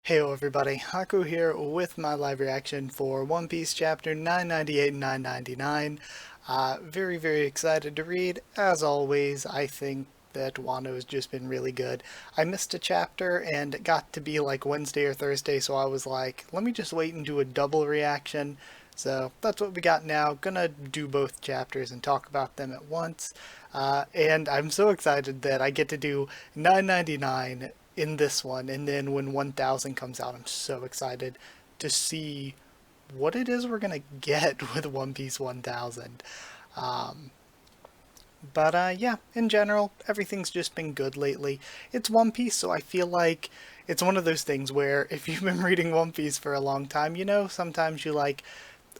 Heyo everybody, Haku here with my live reaction for One Piece chapter 998 and 999. Very excited to read. As always, I think that Wano has just been really good. I missed a chapter and it got to be like Wednesday or Thursday, so I was like, let me just wait and do a double reaction. So that's what we got now. Gonna do both chapters and talk about them at once. And I'm so excited that I get to do 999 in this one, and then when 1000 comes out, I'm so excited to see what it is we're gonna get with One Piece 1000. Um, but yeah, in general, everything's just been good lately. It's One Piece, so I feel like it's one of those things where if you've been reading One Piece for a long time, sometimes you like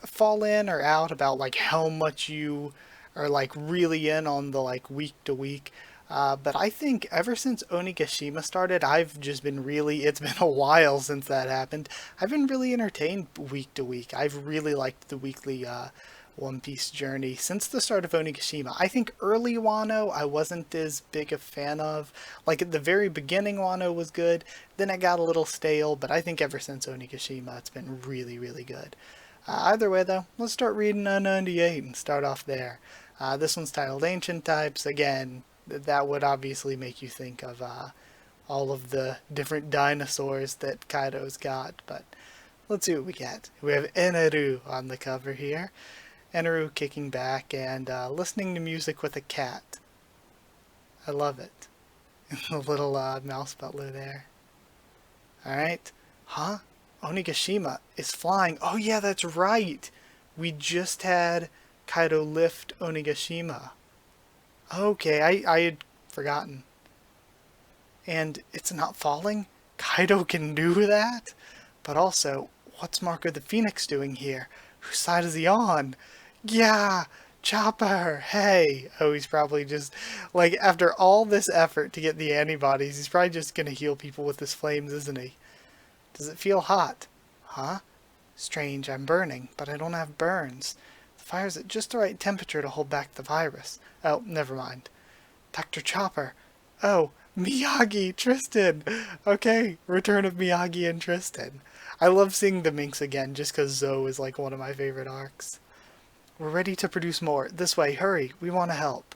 fall in or out about like how much you are like really in on the like week to week. But I think ever since Onigashima started, I've just been really, it's been a while since that happened. I've been really entertained week to week. I've really liked the weekly One Piece journey since the start of Onigashima. I think early Wano I wasn't as big a fan of. Like at the very beginning Wano was good, then it got a little stale, but I think ever since Onigashima it's been really good. Either way though, let's start reading 98 and start off there. This one's titled Ancient Types. Again, that would obviously make you think of all of the different dinosaurs that Kaido's got, but let's see what we get. We have Eneru on the cover here. Eneru kicking back and listening to music with a cat. I love it. The little mouse butler there. Alright. Huh? Onigashima is flying. Oh yeah, that's right. We just had Kaido lift Onigashima. Okay, I had forgotten. And it's not falling? Kaido can do that? But also, what's Marco the Phoenix doing here? Whose side is he on? Yeah! Chopper! Hey! Oh, he's probably just, like, after all this effort to get the antibodies, he's probably just gonna heal people with his flames, isn't he? Does it feel hot? Huh? Strange, I'm burning, but I don't have burns. The fire's at just the right temperature to hold back the virus. Oh, never mind. Dr. Chopper. Oh, Miyagi, Tristan. Okay, return of Miyagi and Tristan. I love seeing the Minx again just because Zoe is like one of my favorite arcs. We're ready to produce more. This way, hurry. We want to help.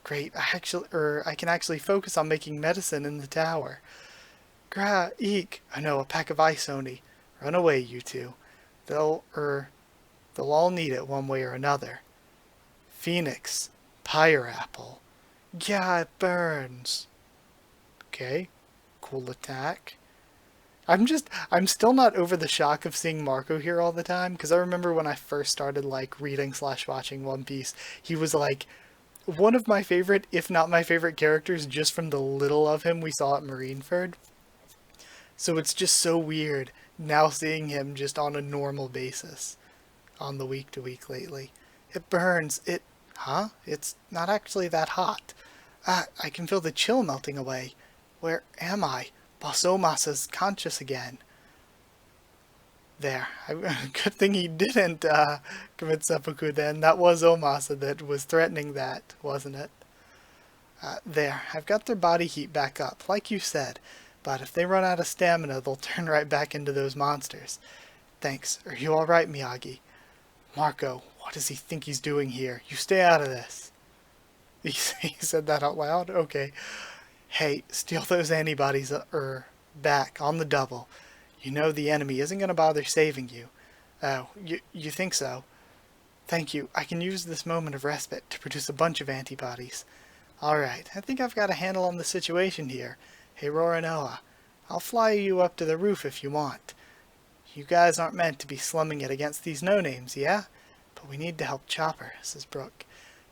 Great, I can actually focus on making medicine in the tower. Eek. I know, a pack of ice, Oni. Run away, you two. They'll all need it one way or another. Phoenix. Apple. Yeah, it burns. Okay. Cool attack. I'm still not over the shock of seeing Marco here all the time, because I remember when I first started, like, reading / watching One Piece, he was, like, one of my favorite, if not my favorite characters, just from the little of him we saw at Marineford. So it's just so weird now seeing him just on a normal basis on the week to week lately. It burns. Huh? It's not actually that hot. I can feel the chill melting away. Where am I? Boss Omasa's conscious again. There. Good thing he didn't commit seppuku then. That was Omasa that was threatening that, wasn't it? There. I've got their body heat back up, like you said. But if they run out of stamina, they'll turn right back into those monsters. Thanks. Are you alright, Miyagi? Marco, what does he think he's doing here? You stay out of this. He said that out loud? Okay. Hey, steal those antibodies back on the double. You know the enemy isn't going to bother saving you. Oh, you think so? Thank you. I can use this moment of respite to produce a bunch of antibodies. Alright, I think I've got a handle on the situation here. Hey, Roronoa, I'll fly you up to the roof if you want. You guys aren't meant to be slumming it against these no-names, yeah? But we need to help Chopper, says Brooke.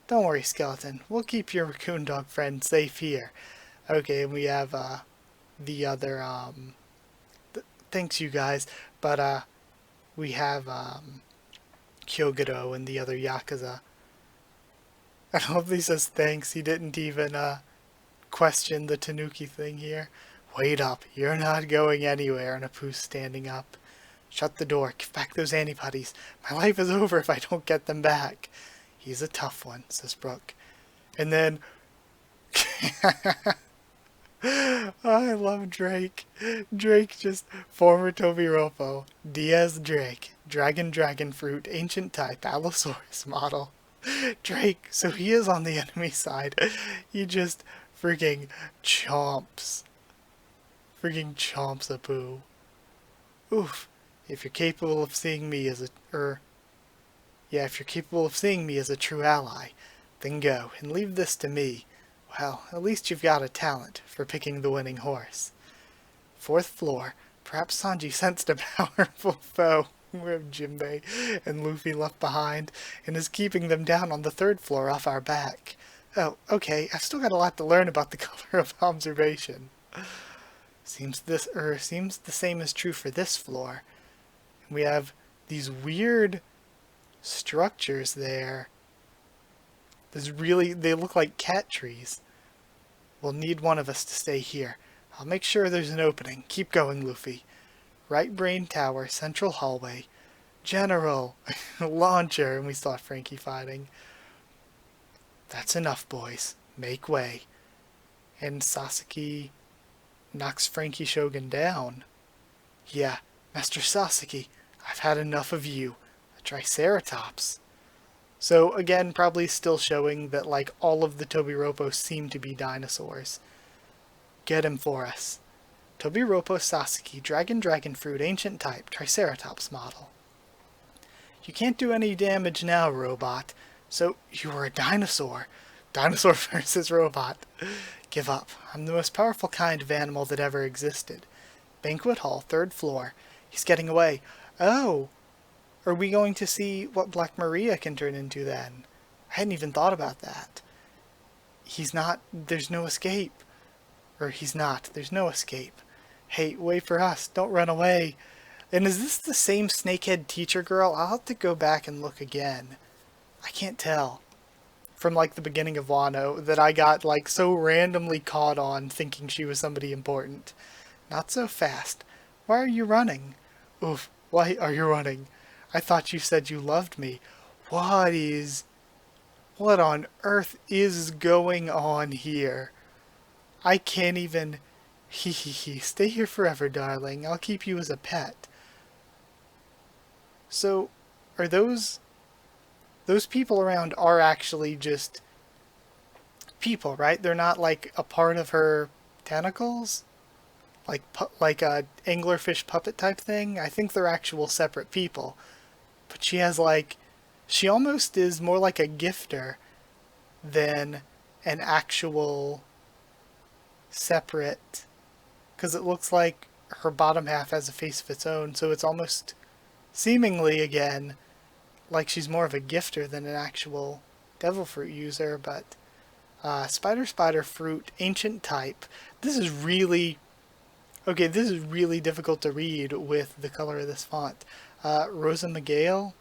Don't worry, Skeleton. We'll keep your raccoon dog friend safe here. Okay, and we have, the other, thanks you guys, but, we have, Kyogoro and the other Yakuza. I love he says thanks. He didn't even, question the Tanuki thing here. Wait up, you're not going anywhere, and Apu's standing up. Shut the door, give back those antibodies. My life is over if I don't get them back. He's a tough one, says Brooke. And then I love Drake. Drake just former Tobiropo. Diaz Drake. Dragon Fruit. Ancient type. Allosaurus model. Drake. So he is on the enemy side. He just freaking chomps. Freaking chomps a poo. Oof. If you're capable of seeing me as if you're capable of seeing me as a true ally, then go and leave this to me. Well, at least you've got a talent for picking the winning horse. Fourth floor. Perhaps Sanji sensed a powerful foe with Jinbei and Luffy left behind and is keeping them down on the third floor off our back. Oh, okay, I've still got a lot to learn about the color of observation. Seems the same is true for this floor. We have these weird structures there. They look like cat trees. We'll need one of us to stay here. I'll make sure there's an opening. Keep going, Luffy. Right brain tower, central hallway. General! Launcher! And we saw Frankie fighting. That's enough, boys. Make way. And Sasaki knocks Frankie Shogun down. Yeah, Master Sasaki, I've had enough of you. A Triceratops. So again, probably still showing that like all of the Tobiropo seem to be dinosaurs. Get him for us. Tobiropo Sasaki, Dragon Fruit, Ancient Type, Triceratops model. You can't do any damage now, robot. So you are a dinosaur. Dinosaur versus robot. Give up. I'm the most powerful kind of animal that ever existed. Banquet hall, third floor. He's getting away. Oh! Are we going to see what Black Maria can turn into then? I hadn't even thought about that. There's no escape. There's no escape. Hey, wait for us, don't run away. And is this the same snakehead teacher girl? I'll have to go back and look again. I can't tell. From like the beginning of Wano, that I got like so randomly caught on thinking she was somebody important. Not so fast. Why are you running? Oof, why are you running? I thought you said you loved me. What on earth is going on here? I can't even... Stay here forever, darling. I'll keep you as a pet. So, are those people around are actually just people, right? They're not like a part of her tentacles? Like a anglerfish puppet type thing? I think they're actual separate people. But she almost is more like a gifter than an actual separate, because it looks like her bottom half has a face of its own, so it's almost seemingly again like she's more of a gifter than an actual devil fruit user. But spider fruit, ancient type. This is really difficult to read with the color of this font. Rosa Miguel?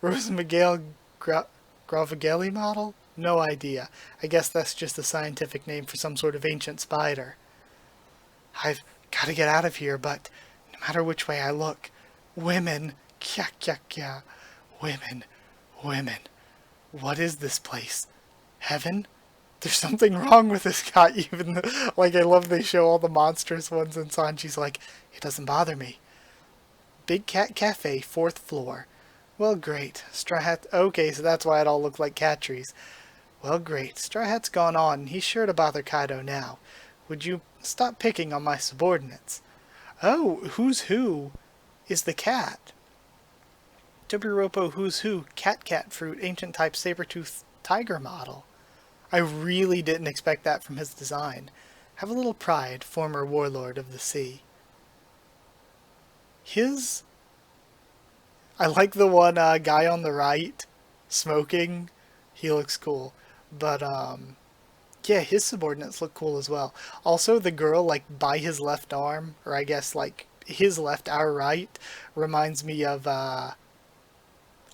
Rosa Miguel Gravagelli model? No idea. I guess that's just a scientific name for some sort of ancient spider. I've got to get out of here, but no matter which way I look, women, kya kya kya, women. What is this place? Heaven? There's something wrong with this guy, even though, like, I love they show all the monstrous ones, and Sanji's like, it doesn't bother me. Big Cat Cafe, 4th floor. Well, great. Straw Hat... Okay, so that's why it all looked like cat trees. Well, great. Straw Hat's gone on, and he's sure to bother Kaido now. Would you stop picking on my subordinates? Oh, Who's Who is the cat. Tobiropo Who's Who, Cat Fruit, Ancient Type Saber-Tooth Tiger model. I really didn't expect that from his design. Have a little pride, former warlord of the sea. I like the one guy on the right, smoking. He looks cool. But, yeah, his subordinates look cool as well. Also, the girl, like, by his left arm, or I guess, like, his left, our right, reminds me of,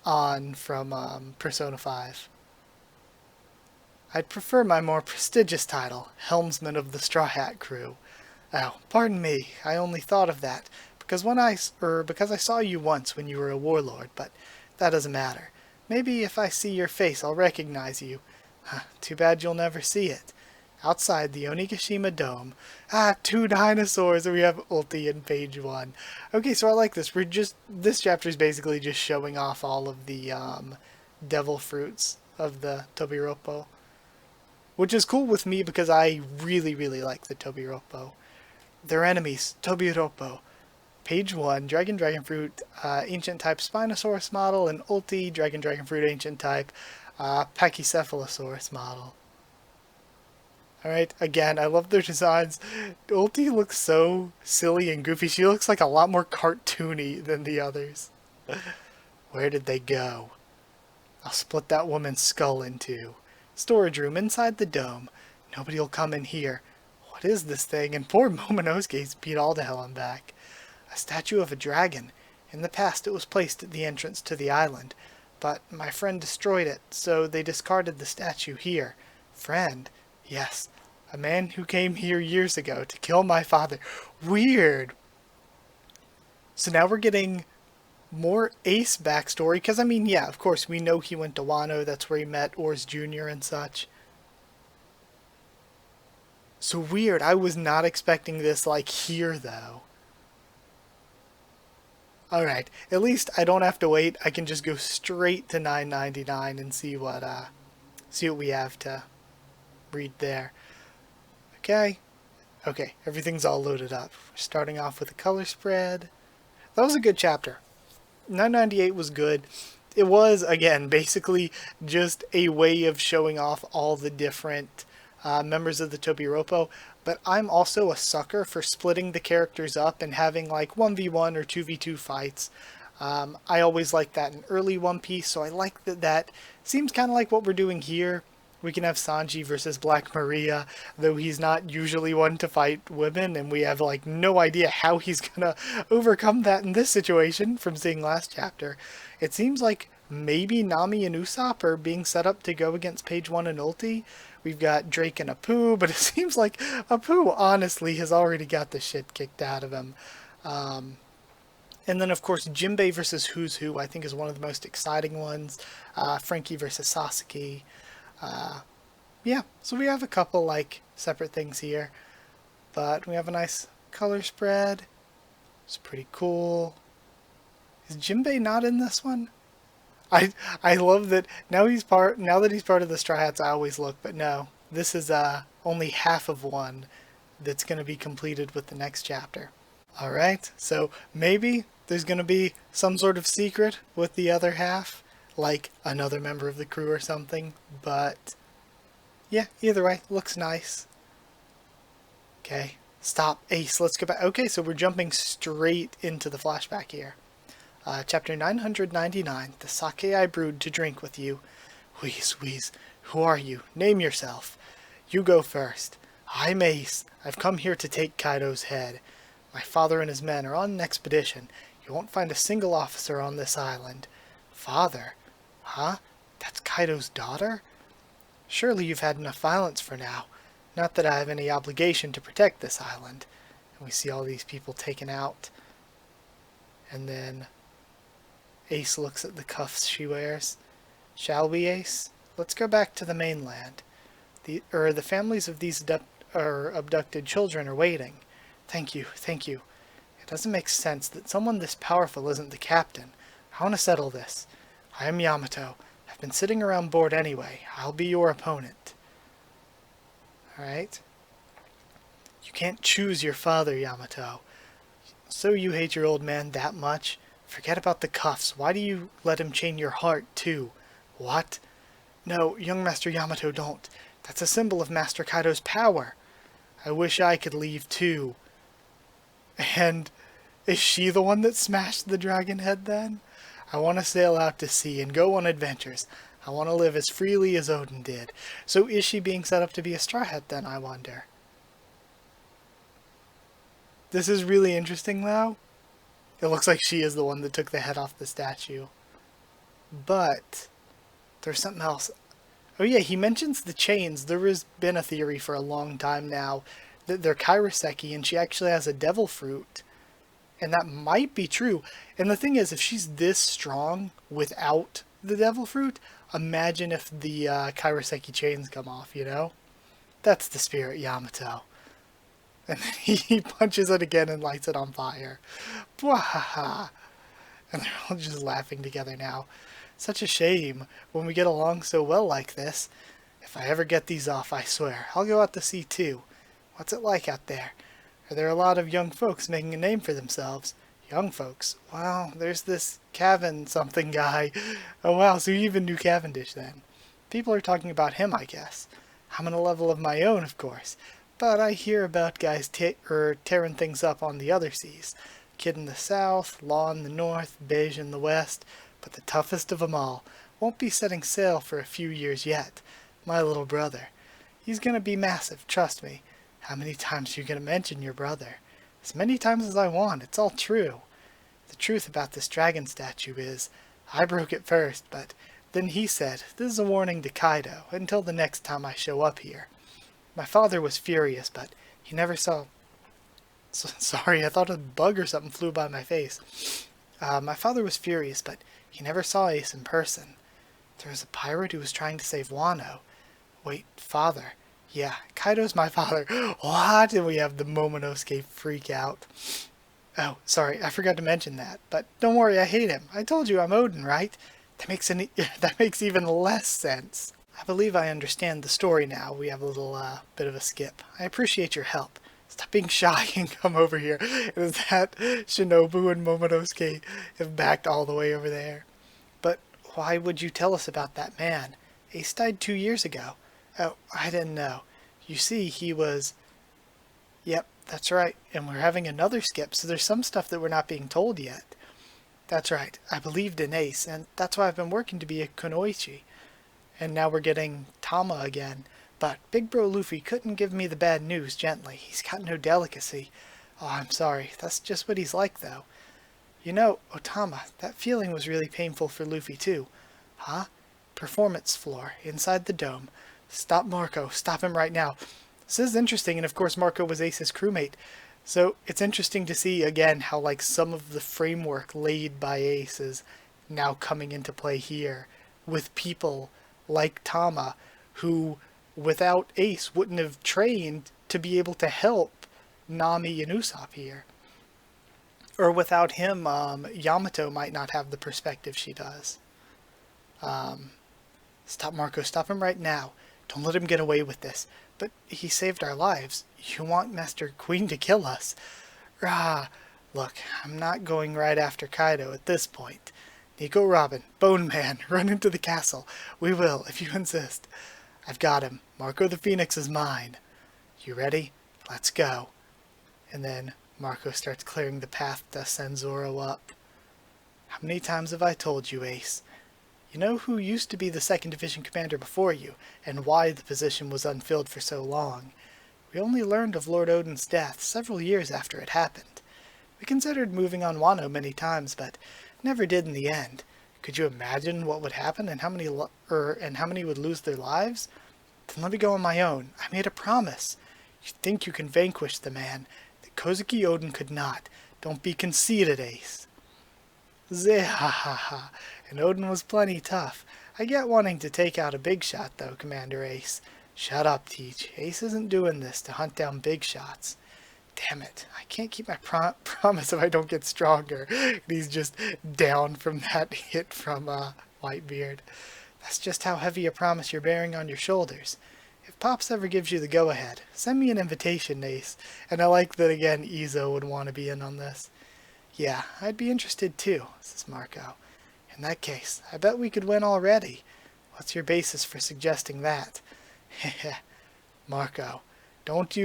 An from, Persona 5. I'd prefer my more prestigious title, Helmsman of the Straw Hat Crew. Oh, pardon me, I only thought of that, because I saw you once when you were a warlord, but that doesn't matter. Maybe if I see your face, I'll recognize you. Too bad you'll never see it. outside the Onigashima Dome. Ah, two dinosaurs, and we have Ulti in page 1. Okay, so I like this. This chapter is basically just showing off all of the devil fruits of the Tobiroppo, which is cool with me because I really, really like the Tobiroppo. Their enemies, Tobiroppo. Page 1, Dragon Fruit, Ancient Type Spinosaurus model, and Ulti, Dragon Fruit, Ancient Type, Pachycephalosaurus model. Alright, again, I love their designs. Ulti looks so silly and goofy. She looks like a lot more cartoony than the others. Where did they go? I'll split that woman's skull in two. Storage room inside the dome. Nobody'll come in here. What is this thing? And poor Momonosuke's beat all to hell and back. A statue of a dragon. In the past it was placed at the entrance to the island, but my friend destroyed it, so they discarded the statue here. Friend? Yes, a man who came here years ago to kill my father. Weird. So now we're getting more Ace backstory, because I mean, yeah, of course, we know he went to Wano, that's where he met Ors Jr. and such. So weird, I was not expecting this, like, here, though. Alright, at least I don't have to wait, I can just go straight to 9.99 and see what we have to read there. Okay, everything's all loaded up. We're starting off with a color spread. That was a good chapter. 998 was good. It was, again, basically just a way of showing off all the different members of the Tobiroppo, but I'm also a sucker for splitting the characters up and having like 1v1 or 2v2 fights. I always like that in early One Piece, so I like that seems kind of like what we're doing here. We can have Sanji versus Black Maria, though he's not usually one to fight women, and we have like no idea how he's gonna overcome that in this situation from seeing last chapter. It seems like maybe Nami and Usopp are being set up to go against Page 1 and Ulti. We've got Drake and Apu, but it seems like Apu honestly has already got the shit kicked out of him. And then, of course, Jinbei versus Who's Who, I think, is one of the most exciting ones. Frankie versus Sasaki. Yeah, so we have a couple, like, separate things here. But we have a nice color spread. It's pretty cool. Is Jinbei not in this one? I love that now that he's part of the Straw Hats, I always look, but no. This is only half of one that's going to be completed with the next chapter. Alright, so maybe there's going to be some sort of secret with the other half, like another member of the crew or something, but yeah, either way, looks nice. Okay, stop, Ace, let's go back. Okay, so we're jumping straight into the flashback here. Chapter 999, the sake I brewed to drink with you. Wheeze, who are you? Name yourself. You go first. I'm Ace. I've come here to take Kaido's head. My father and his men are on an expedition. You won't find a single officer on this island. Father? Huh? That's Kaido's daughter? Surely you've had enough violence for now. Not that I have any obligation to protect this island. And we see all these people taken out. And then Ace looks at the cuffs she wears. Shall we, Ace? Let's go back to the mainland. The families of these abducted children are waiting. Thank you. It doesn't make sense that someone this powerful isn't the captain. I want to settle this. I am Yamato. I've been sitting around bored anyway. I'll be your opponent. Alright. You can't choose your father, Yamato. So you hate your old man that much? Forget about the cuffs. Why do you let him chain your heart, too? What? No, young Master Yamato, don't. That's a symbol of Master Kaido's power. I wish I could leave, too. And is she the one that smashed the dragon head, then? I want to sail out to sea and go on adventures. I want to live as freely as Odin did. So is she being set up to be a Straw Hat, then, I wonder? This is really interesting, though. It looks like she is the one that took the head off the statue. But there's something else. Oh yeah, he mentions the chains. There has been a theory for a long time now that they're Kairoseki and she actually has a devil fruit. And that might be true. And the thing is, if she's this strong without the devil fruit, imagine if the Kairoseki chains come off, you know? That's the spirit, Yamato. And then he punches it again and lights it on fire. Bwahaha! And they're all just laughing together now. Such a shame when we get along so well like this. If I ever get these off, I swear, I'll go out to sea too. What's it like out there? Are there a lot of young folks making a name for themselves? Young folks? Well, there's this Cavan something guy. Oh wow, so you even knew Cavendish then. People are talking about him, I guess. I'm on a level of my own, of course. But I hear about guys tearing things up on the other seas. Kid in the south, Law in the north, Beige in the west. But the toughest of 'em all won't be setting sail for a few years yet. My little brother. He's gonna be massive, trust me. How many times are you gonna mention your brother? As many times as I want, it's all true. The truth about this dragon statue is, I broke it first, but then he said, this is a warning to Kaido, until the next time I show up here. My father was furious, but he never saw... Sorry, I thought a bug or something flew by my face. My father was furious, but he never saw Ace in person. There was a pirate who was trying to save Wano. Wait, father? Yeah, Kaido's my father. What? And we have the Momonosuke freak out. Oh, sorry, I forgot to mention that. But don't worry, I hate him. I told you I'm Odin, right? That makes even less sense. I believe I understand the story now. We have a little bit of a skip. I appreciate your help. Stop being shy and come over here. Is that Shinobu and Momonosuke have backed all the way over there? But why would you tell us about that man? Ace died 2 years ago. Oh, I didn't know. You see, he was... Yep, that's right. And we're having another skip, so there's some stuff that we're not being told yet. That's right. I believed in Ace, and that's why I've been working to be a kunoichi. And now we're getting Tama again. But Big Bro Luffy couldn't give me the bad news gently. He's got no delicacy. Oh, I'm sorry. That's just what he's like, though. You know, Otama, that feeling was really painful for Luffy, too. Huh? Performance floor, inside the dome. Stop Marco. Stop him right now. This is interesting, and of course Marco was Ace's crewmate. So it's interesting to see, again, how like some of the framework laid by Ace is now coming into play here. With people like Tama, who without Ace wouldn't have trained to be able to help Nami and Usopp here. Or without him, Yamato might not have the perspective she does. Stop Marco, stop him right now. Don't let him get away with this. But he saved our lives. You want Master Queen to kill us? Rah! Look, I'm not going right after Kaido at this point. Nico Robin, Bone Man, run into the castle. We will, if you insist. I've got him. Marco the Phoenix is mine. You ready? Let's go. And then Marco starts clearing the path to send Zoro up. How many times have I told you, Ace? You know who used to be the 2nd Division commander before you, and why the position was unfilled for so long. We only learned of Lord Odin's death several years after it happened. We considered moving on Wano many times, but never did in the end. Could you imagine what would happen and how many would lose their lives? Then let me go on my own. I made a promise. You think you can vanquish the man that Kozuki Odin could not. Don't be conceited, Ace. Zehahaha. And Odin was plenty tough. I get wanting to take out a big shot, though, Commander Ace. Shut up, Teach. Ace isn't doing this to hunt down big shots. Damn it. I can't keep my promise if I don't get stronger. And he's just down from that hit from Whitebeard. That's just how heavy a promise you're bearing on your shoulders. If Pops ever gives you the go-ahead, send me an invitation, Ace. And I like that, again, Izo would want to be in on this. Yeah, I'd be interested too, says Marco. In that case, I bet we could win already. What's your basis for suggesting that? Heh Marco, don't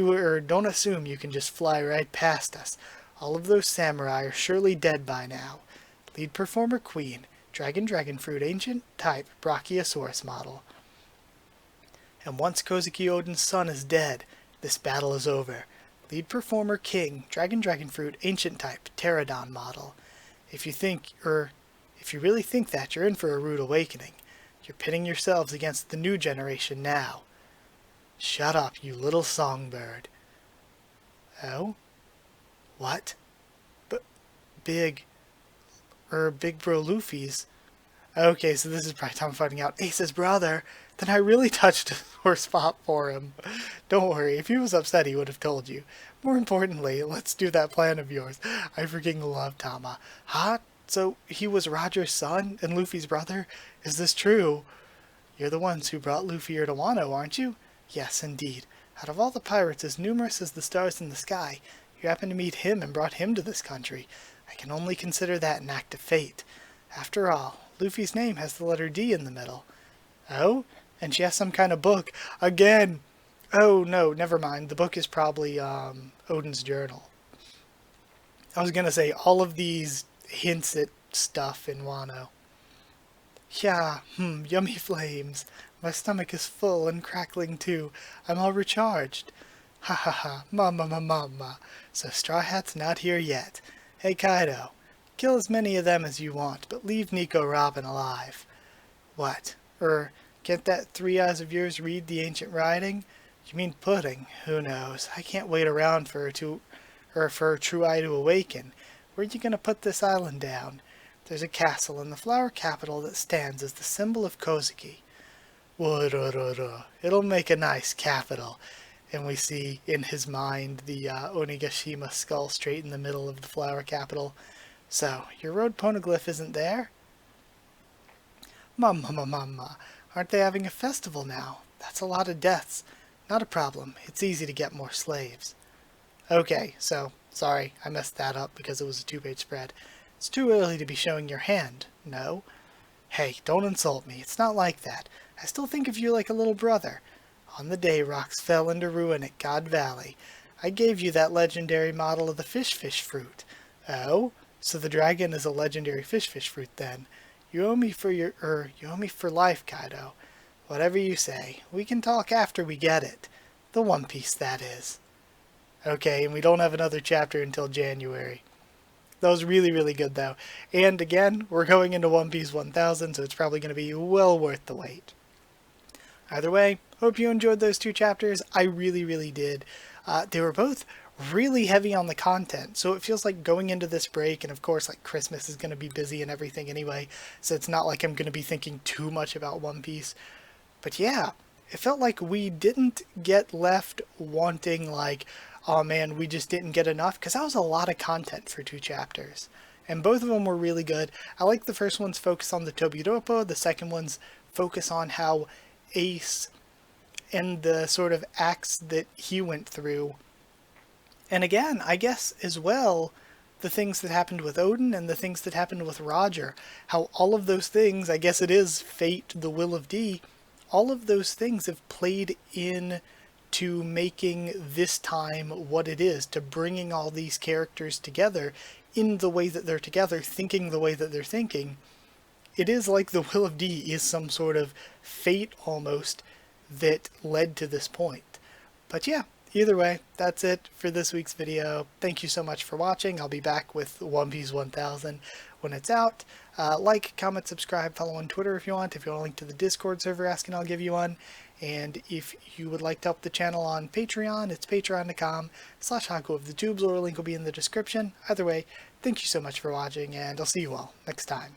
assume you can just fly right past us. All of those samurai are surely dead by now. Lead performer Queen, Dragon Fruit Ancient Type Brachiosaurus model. And once Kozuki Odin's son is dead, this battle is over. Lead performer King, Dragon Fruit Ancient Type Pterodon model. If you really think that, you're in for a rude awakening. You're pitting yourselves against the new generation now. Shut up, you little songbird. Oh? What? Big Bro Luffy's... Okay, so this is probably time finding out Ace's brother. Then I really touched a sore spot for him. Don't worry, if he was upset he would have told you. More importantly, let's do that plan of yours. I freaking love Tama. Huh? So he was Roger's son and Luffy's brother? Is this true? You're the ones who brought Luffy here to Wano, aren't you? Yes, indeed. Out of all the pirates as numerous as the stars in the sky, you happened to meet him and brought him to this country. I can only consider that an act of fate. After all, Luffy's name has the letter D in the middle. Oh? And she has some kind of book. Again! Oh, no, never mind. The book is probably, Odin's journal. I was gonna say, all of these hints at stuff in Wano. Yeah, yummy flames. My stomach is full and crackling too. I'm all recharged. Ha ha ha, mama. So Straw Hat's not here yet. Hey Kaido, kill as many of them as you want, but leave Nico Robin alive. What? Can't that three eyes of yours read the ancient writing? You mean pudding? Who knows? I can't wait around for her true eye to awaken. Where are you gonna put this island down? There's a castle in the flower capital that stands as the symbol of Kozuki. It'll make a nice capital. And we see in his mind the Onigashima skull straight in the middle of the flower capital. So, your road poneglyph isn't there? Mama. Aren't they having a festival now? That's a lot of deaths. Not a problem. It's easy to get more slaves. Okay, so, sorry, I messed that up because it was a 2-page spread. It's too early to be showing your hand, no? Hey, don't insult me. It's not like that. I still think of you like a little brother. On the day rocks fell into ruin at God Valley, I gave you that legendary model of the fish fruit. Oh? So the dragon is a legendary fish fruit then. You owe me for life, Kaido. Whatever you say. We can talk after we get it. The One Piece, that is. Okay, and we don't have another chapter until January. That was really, really good, though. And again, we're going into One Piece 1000, so it's probably going to be well worth the wait. Either way, hope you enjoyed those 2 chapters. I really, really did. They were both really heavy on the content, so it feels like going into this break, and of course, like, Christmas is going to be busy and everything anyway, so it's not like I'm going to be thinking too much about One Piece. But yeah, it felt like we didn't get left wanting, like, oh man, we just didn't get enough, because that was a lot of content for 2 chapters. And both of them were really good. I like the first one's focus on the Tobiropo, the second one's focus on how Ace and the sort of acts that he went through. And again, I guess as well, the things that happened with Odin and the things that happened with Roger, how all of those things, I guess it is fate, the will of D, all of those things have played in to making this time what it is, to bringing all these characters together in the way that they're together, thinking the way that they're thinking. It is like the will of D is some sort of fate almost that led to this point. But yeah, either way, that's it for this week's video. Thank you so much for watching. I'll be back with One Piece 1000 when it's out. Like, comment, subscribe, follow on Twitter if you want. If you want a link to the Discord server, asking, I'll give you one. And if you would like to help the channel on Patreon, it's patreon.com/Haku of the Tubes, or a link will be in the description. Either way, thank you so much for watching, and I'll see you all next time.